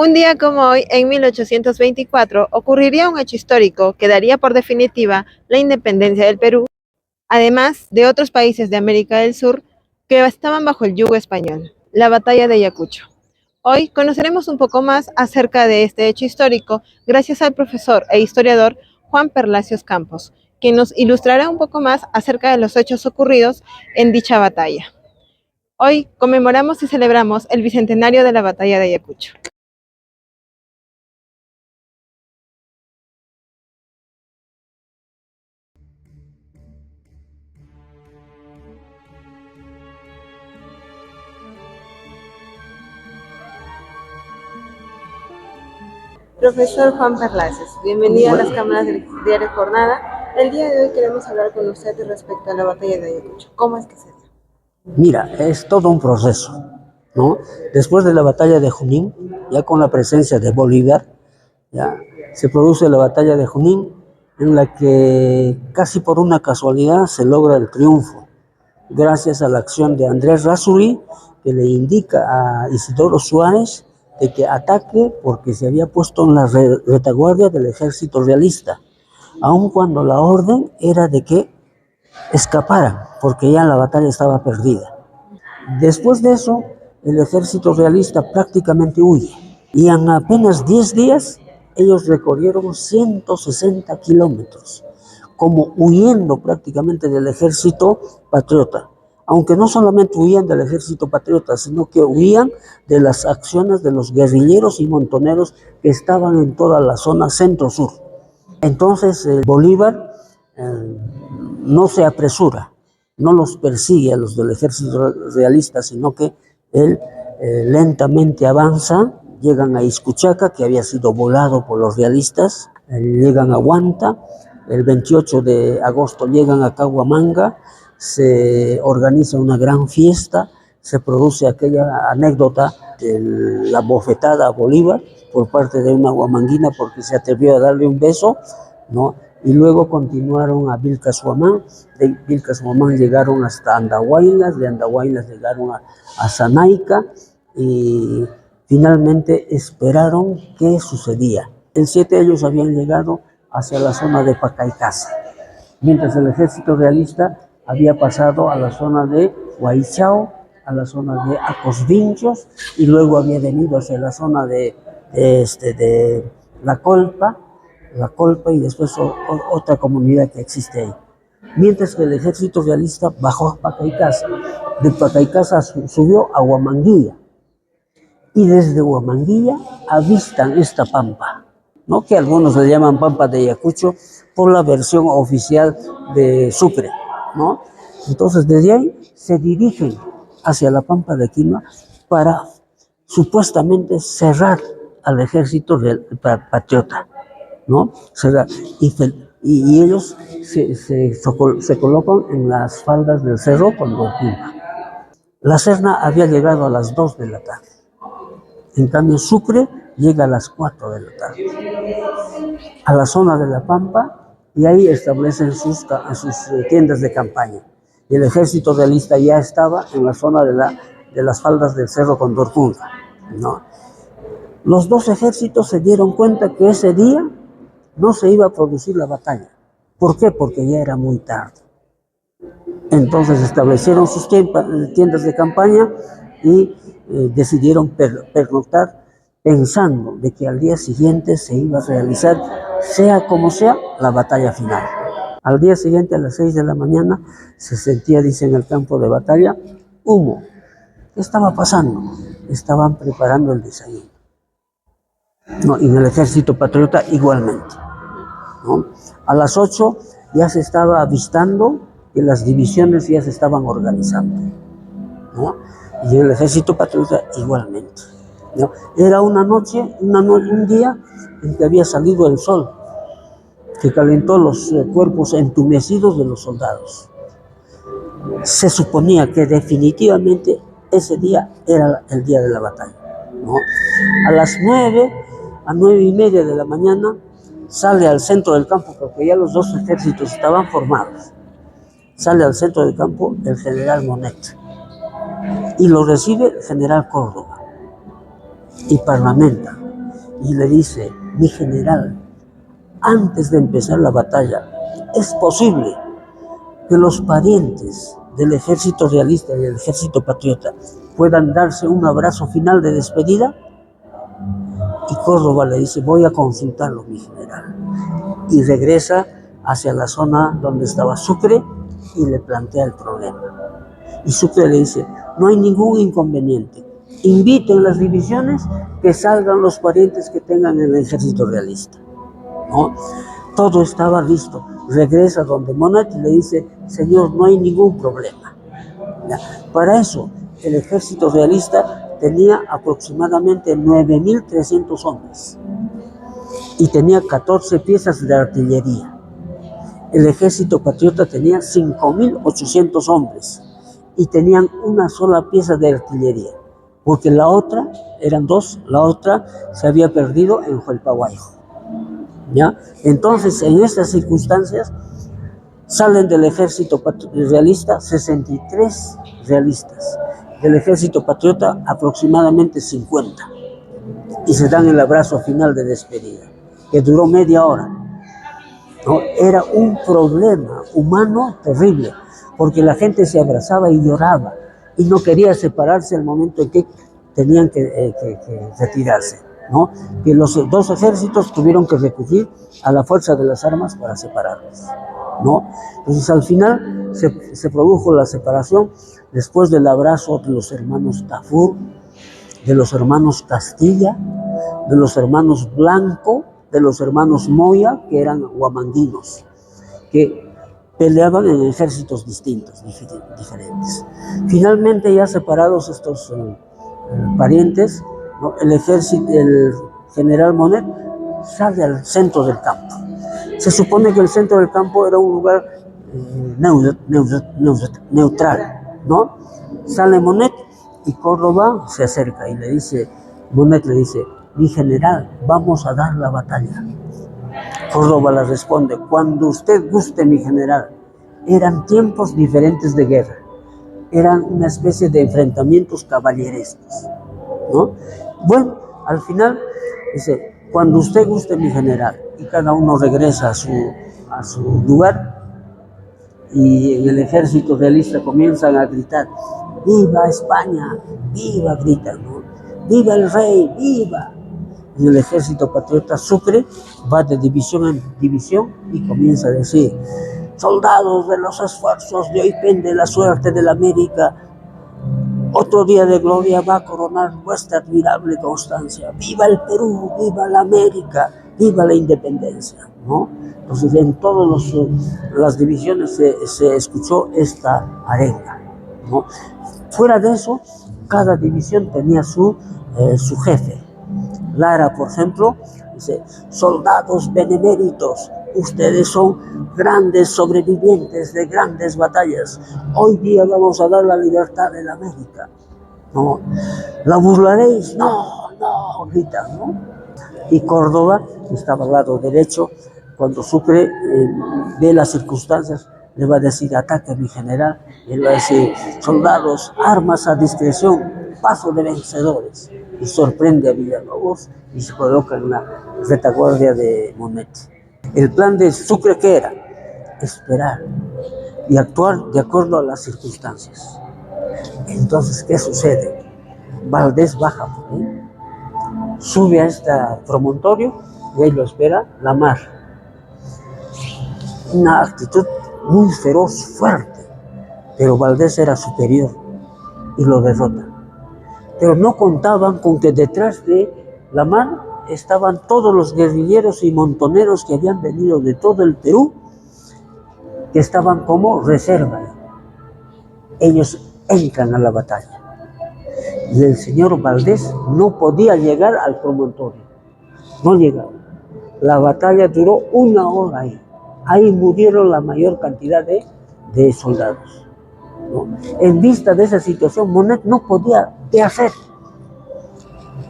Un día como hoy, en 1824, ocurriría un hecho histórico que daría por definitiva la independencia del Perú, además de otros países de América del Sur que estaban bajo el yugo español, la batalla de Ayacucho. Hoy conoceremos un poco más acerca de este hecho histórico gracias al profesor e historiador Juan Perlacios Campos, quien nos ilustrará un poco más acerca de los hechos ocurridos en dicha batalla. Hoy conmemoramos y celebramos el bicentenario de la batalla de Ayacucho. Profesor Juan Perlaces, bienvenido a las cámaras del diario Jornada. El día de hoy queremos hablar con usted respecto a la batalla de Ayacucho. ¿Cómo es que se dio? Mira, es todo un proceso, ¿no? Después de la batalla de Junín, ya con la presencia de Bolívar, ya se produce la batalla de Junín, en la que casi por una casualidad se logra el triunfo, gracias a la acción de Andrés Rázuri, que le indica a Isidoro Suárez de que ataque porque se había puesto en la retaguardia del ejército realista, aun cuando la orden era de que escaparan, porque ya la batalla estaba perdida. Después de eso, el ejército realista prácticamente huye, y en apenas 10 días ellos recorrieron 160 kilómetros, como huyendo prácticamente del ejército patriota. Aunque no solamente huían del ejército patriota, sino que huían de las acciones de los guerrilleros y montoneros que estaban en toda la zona centro-sur. Entonces Bolívar no se apresura, no los persigue a los del ejército realista, sino que él lentamente avanza, llegan a Iscuchaca, que había sido volado por los realistas, llegan a Huanta, el 28 de agosto llegan a Cahuamanga, se organiza una gran fiesta, se produce aquella anécdota de la bofetada a Bolívar por parte de una huamanguina porque se atrevió a darle un beso, ¿no? Y luego continuaron a Vilcashuamán, de Vilcashuamán llegaron hasta Andahuaylas, de Andahuaylas llegaron a Zanaica y finalmente esperaron qué sucedía. En 7 ellos habían llegado hacia la zona de Pacaicasa, mientras el ejército realista había pasado a la zona de Huaychao, a la zona de Acosvinchos, y luego había venido hacia la zona de La Colpa, y después otra comunidad que existe ahí. Mientras que el ejército realista bajó a Pacaicasa, de Pacaicasa subió a Huamanguilla, y desde Huamanguilla avistan esta pampa, ¿no? Que algunos le llaman Pampa de Ayacucho por la versión oficial de Sucre, ¿no? Entonces desde ahí se dirigen hacia la Pampa de Quima para supuestamente cerrar al ejército patriota, ¿no? Cerrar. Y ellos se colocan en las faldas del cerro con Dorquimpa. La Serna había llegado a las 2 de la tarde. En cambio, Sucre llega a las 4 de la tarde a la zona de La Pampa, y ahí establecen sus tiendas de campaña. Y el ejército realista ya estaba en la zona de las faldas del Cerro Condorcunga, ¿no? Los dos ejércitos se dieron cuenta que ese día no se iba a producir la batalla. ¿Por qué? Porque ya era muy tarde. Entonces establecieron sus tiendas de campaña y decidieron pernoctar, pensando de que al día siguiente se iba a realizar, sea como sea, la batalla final. Al día siguiente, a las 6 de la mañana, se sentía, dice, en el campo de batalla, humo. ¿Qué estaba pasando? Estaban preparando el desayuno. No, y en el ejército patriota igualmente, ¿no? A las 8 ya se estaba avistando que las divisiones ya se estaban organizando, ¿no? Y el ejército patriota igualmente, ¿no? Era una noche, un día en que había salido el sol, que calentó los cuerpos entumecidos de los soldados. Se suponía que definitivamente ese día era el día de la batalla, ¿no? A las 9, a 9:30 de la mañana, sale al centro del campo, porque ya los dos ejércitos estaban formados. Sale al centro del campo el general Monet y lo recibe el general Córdoba y parlamenta. y le dice: mi general, antes de empezar la batalla, ¿es posible que los parientes del ejército realista y del ejército patriota puedan darse un abrazo final de despedida? Y Córdoba le dice: voy a consultarlo, mi general. Y regresa hacia la zona donde estaba Sucre y le plantea el problema. Y Sucre le dice: no hay ningún inconveniente, inviten las divisiones, que salgan los parientes que tengan en el ejército realista, ¿no? Todo estaba listo. Regresa donde Monet y le dice: señor, no hay ningún problema. ¿Ya? Para eso, el ejército realista tenía aproximadamente 9.300 hombres y tenía 14 piezas de artillería. El ejército patriota tenía 5.800 hombres y tenían una sola pieza de artillería, porque la otra, eran dos, la otra se había perdido en Huelpahuaijo. ¿Ya? Entonces, en estas circunstancias, salen del ejército realista 63 realistas, del ejército patriota aproximadamente 50, y se dan el abrazo final de despedida, que duró media hora, ¿no? Era un problema humano terrible, porque la gente se abrazaba y lloraba, y no quería separarse al momento en que tenían que retirarse, ¿no? Que los dos ejércitos tuvieron que recurrir a la fuerza de las armas para separarlos, ¿no? Entonces al final se produjo la separación después del abrazo de los hermanos Tafur, de los hermanos Castilla, de los hermanos Blanco, de los hermanos Moya, que eran huamanguinos, que peleaban en ejércitos distintos, diferentes. Finalmente, ya separados estos parientes, ¿no? El general Monet sale al centro del campo. Se supone que el centro del campo era un lugar neutral, ¿no? Sale Monet y Córdoba se acerca y le dice: Monet le dice: mi general, vamos a dar la batalla. Córdoba le responde: cuando usted guste, mi general. Eran tiempos diferentes de guerra, eran una especie de enfrentamientos caballerescos, ¿no? Bueno, al final dice: cuando usted guste, mi general. Y cada uno regresa a su lugar, y en el ejército realista comienzan a gritar: ¡viva España! ¡Viva! Gritan, ¿no? ¡Viva el rey! ¡Viva! En el ejército patriota, Sucre va de división en división y comienza a decir: soldados de los esfuerzos, de hoy pende la suerte de la América. Otro día de gloria va a coronar vuestra admirable constancia. ¡Viva el Perú! ¡Viva la América! ¡Viva la independencia! ¿No? Entonces, en todas las divisiones se escuchó esta arenga, ¿no? Fuera de eso, cada división tenía su jefe. Lara, por ejemplo, dice: soldados beneméritos, ustedes son grandes sobrevivientes de grandes batallas. Hoy día vamos a dar la libertad en América. ¿No? ¿La burlaréis? No, no, gritan, ¿no? Y Córdoba, que estaba al lado derecho, cuando Sucre ve las circunstancias, le va a decir: ataque, mi general. Y él va a decir: soldados, armas a discreción, paso de vencedores. Y sorprende a Villalobos y se coloca en la retaguardia de Monet. El plan de Sucre, ¿qué era? Esperar y actuar de acuerdo a las circunstancias. Entonces, ¿qué sucede? Valdés baja por ahí, sube a este promontorio y ahí lo espera la mar. Una actitud muy feroz, fuerte, pero Valdés era superior y lo derrota. Pero no contaban con que detrás de la mar estaban todos los guerrilleros y montoneros que habían venido de todo el Perú, que estaban como reserva. Ellos entran a la batalla. Y el señor Valdés no podía llegar al promontorio. No llegaba. La batalla duró 1 hora ahí. Ahí murieron la mayor cantidad de soldados, ¿no? En vista de esa situación, Monet no podía qué hacer,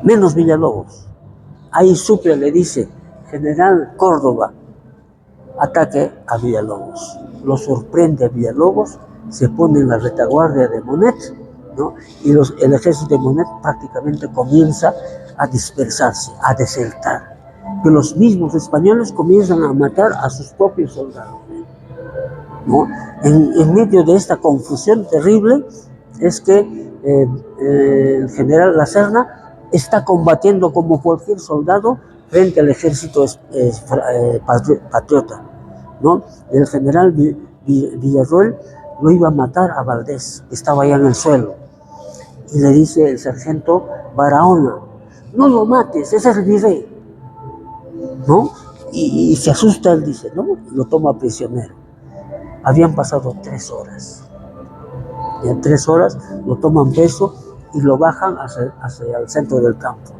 menos Villalobos. Ahí Sucre le dice: general Córdoba, ataque a Villalobos. Lo sorprende a Villalobos, se pone en la retaguardia de Monet ¿no? Y el ejército de Monet prácticamente comienza a dispersarse, a desertar. Que los mismos españoles comienzan a matar a sus propios soldados, ¿no? En medio de esta confusión terrible es que el general La Serna está combatiendo como cualquier soldado frente al ejército patriota, ¿no? El general Villarroel lo iba a matar a Valdés, que estaba allá en el suelo, y le dice el sargento Barahona: no lo mates, ese es el virrey, ¿no? Y se asusta, él dice, ¿no? Lo toma prisionero. Habían pasado 3 horas. Y en 3 horas lo toman preso y lo bajan hacia el centro del campo.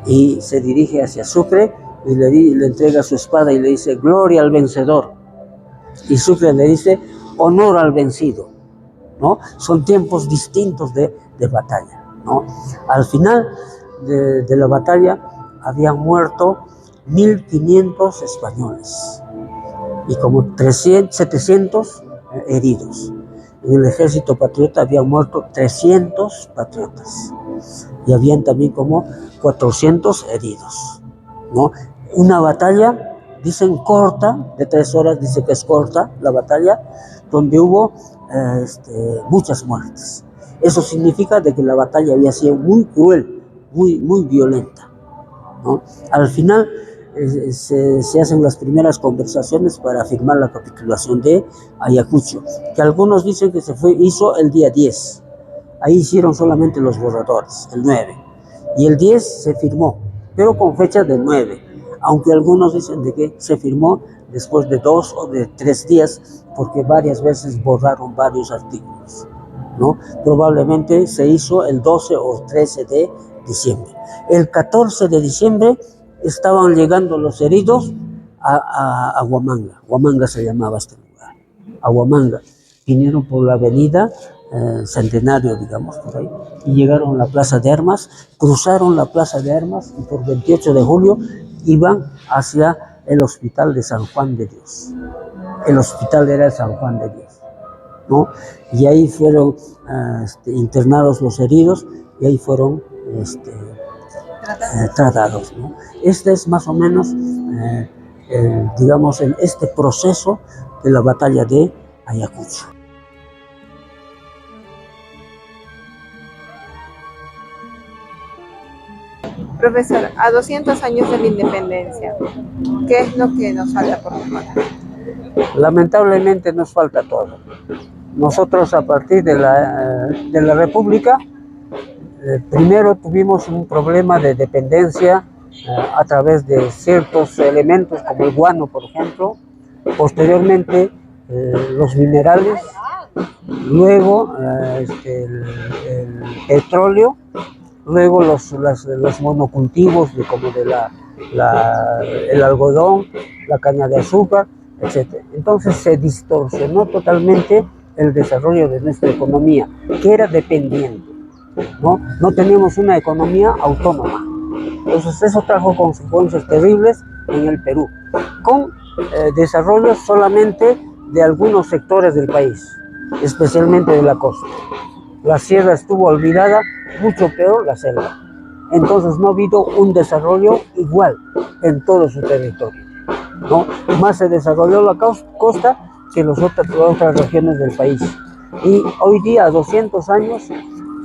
Y se dirige hacia Sucre y le entrega su espada y le dice: gloria al vencedor. Y Sucre le dice: honor al vencido, ¿no? Son tiempos distintos de batalla, ¿no? Al final de la batalla habían muerto 1.500 españoles y como 700 heridos. En el ejército patriota habían muerto 300 patriotas y habían también como 400 heridos, ¿no? Una batalla, dicen corta, de 3 horas, dice que es corta la batalla, donde hubo muchas muertes. Eso significa de que la batalla había sido muy cruel, muy violenta, ¿no? Al final se hacen las primeras conversaciones para firmar la capitulación de Ayacucho, que algunos dicen que hizo el día 10. Ahí hicieron solamente los borradores, el 9. Y el 10 se firmó, pero con fecha del 9. Aunque algunos dicen de que se firmó después de 2 o de 3 días, porque varias veces borraron varios artículos, ¿no? Probablemente se hizo el 12 o 13 de diciembre. El 14 de diciembre estaban llegando los heridos a Huamanga. Huamanga se llamaba este lugar. A Huamanga. Vinieron por la avenida Centenario, digamos, por ahí, y llegaron a la Plaza de Armas, cruzaron la Plaza de Armas y por 28 de julio iban hacia el hospital de San Juan de Dios. El hospital era el San Juan de Dios, ¿no? Y ahí fueron internados los heridos y ahí fueron tratados, ¿no? Este es más o menos, digamos, en este proceso de la batalla de Ayacucho. Profesor, a 200 años de la independencia, ¿qué es lo que nos falta por mejorar? Lamentablemente nos falta todo. Nosotros a partir de la República, primero tuvimos un problema de dependencia a través de ciertos elementos como el guano, por ejemplo, posteriormente los minerales, luego el petróleo, luego los monocultivos como el algodón, la caña de azúcar, etc. Entonces se distorsionó totalmente el desarrollo de nuestra economía, que era dependiente, ¿no? No teníamos una economía autónoma. Entonces eso trajo consecuencias terribles en el Perú, con desarrollo solamente de algunos sectores del país, especialmente de la costa. La sierra estuvo olvidada, mucho peor la selva. Entonces no ha habido un desarrollo igual en todo su territorio, ¿no? Más se desarrolló la costa que las otras regiones del país. Y hoy día, a 200 años,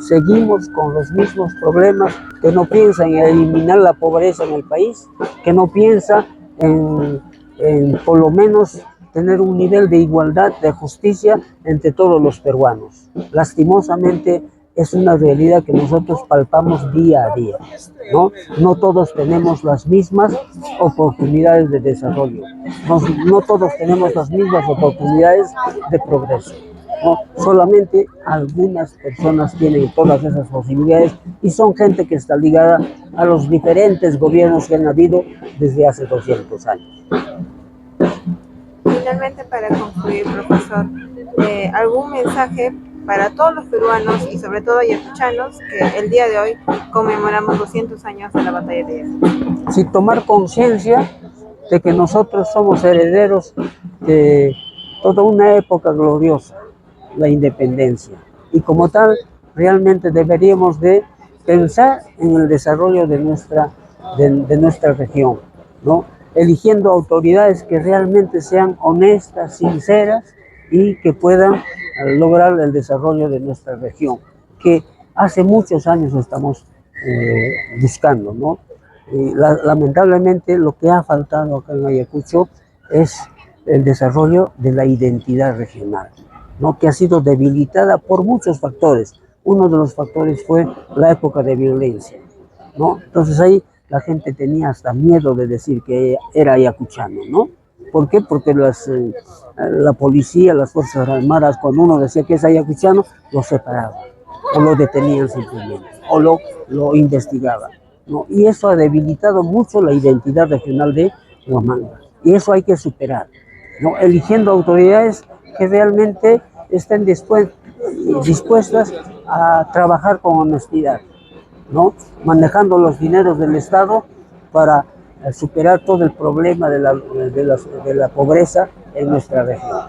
seguimos con los mismos problemas, que no piensa en eliminar la pobreza en el país, que no piensa en por lo menos tener un nivel de igualdad, de justicia entre todos los peruanos. Lastimosamente es una realidad que nosotros palpamos día a día, ¿no? No todos tenemos las mismas oportunidades de desarrollo, no todos tenemos las mismas oportunidades de progreso, ¿no? Solamente algunas personas tienen todas esas posibilidades y son gente que está ligada a los diferentes gobiernos que han habido desde hace 200 años. Finalmente, para concluir, profesor, ¿algún mensaje para todos los peruanos y sobre todo ayacuchanos que el día de hoy conmemoramos 200 años de la batalla de Ayacucho? Sí, tomar conciencia de que nosotros somos herederos de toda una época gloriosa, la independencia, y como tal realmente deberíamos de pensar en el desarrollo de nuestra región, ¿no? Eligiendo autoridades que realmente sean honestas, sinceras y que puedan lograr el desarrollo de nuestra región, que hace muchos años estamos buscando, ¿no? Y lamentablemente lo que ha faltado acá en Ayacucho es el desarrollo de la identidad regional, ¿no? Que ha sido debilitada por muchos factores. Uno de los factores fue la época de violencia, ¿no? Entonces ahí la gente tenía hasta miedo de decir que era ayacuchano, ¿no? ¿Por qué? Porque la policía, las fuerzas armadas, cuando uno decía que es ayacuchano, lo separaban, o lo detenían simplemente, o lo investigaban, ¿no? Y eso ha debilitado mucho la identidad regional de Huamanga. Y eso hay que superar, ¿no? Eligiendo autoridades que realmente estén dispuestas a trabajar con honestidad, ¿no? Manejando los dineros del Estado para superar todo el problema de la pobreza en nuestra región.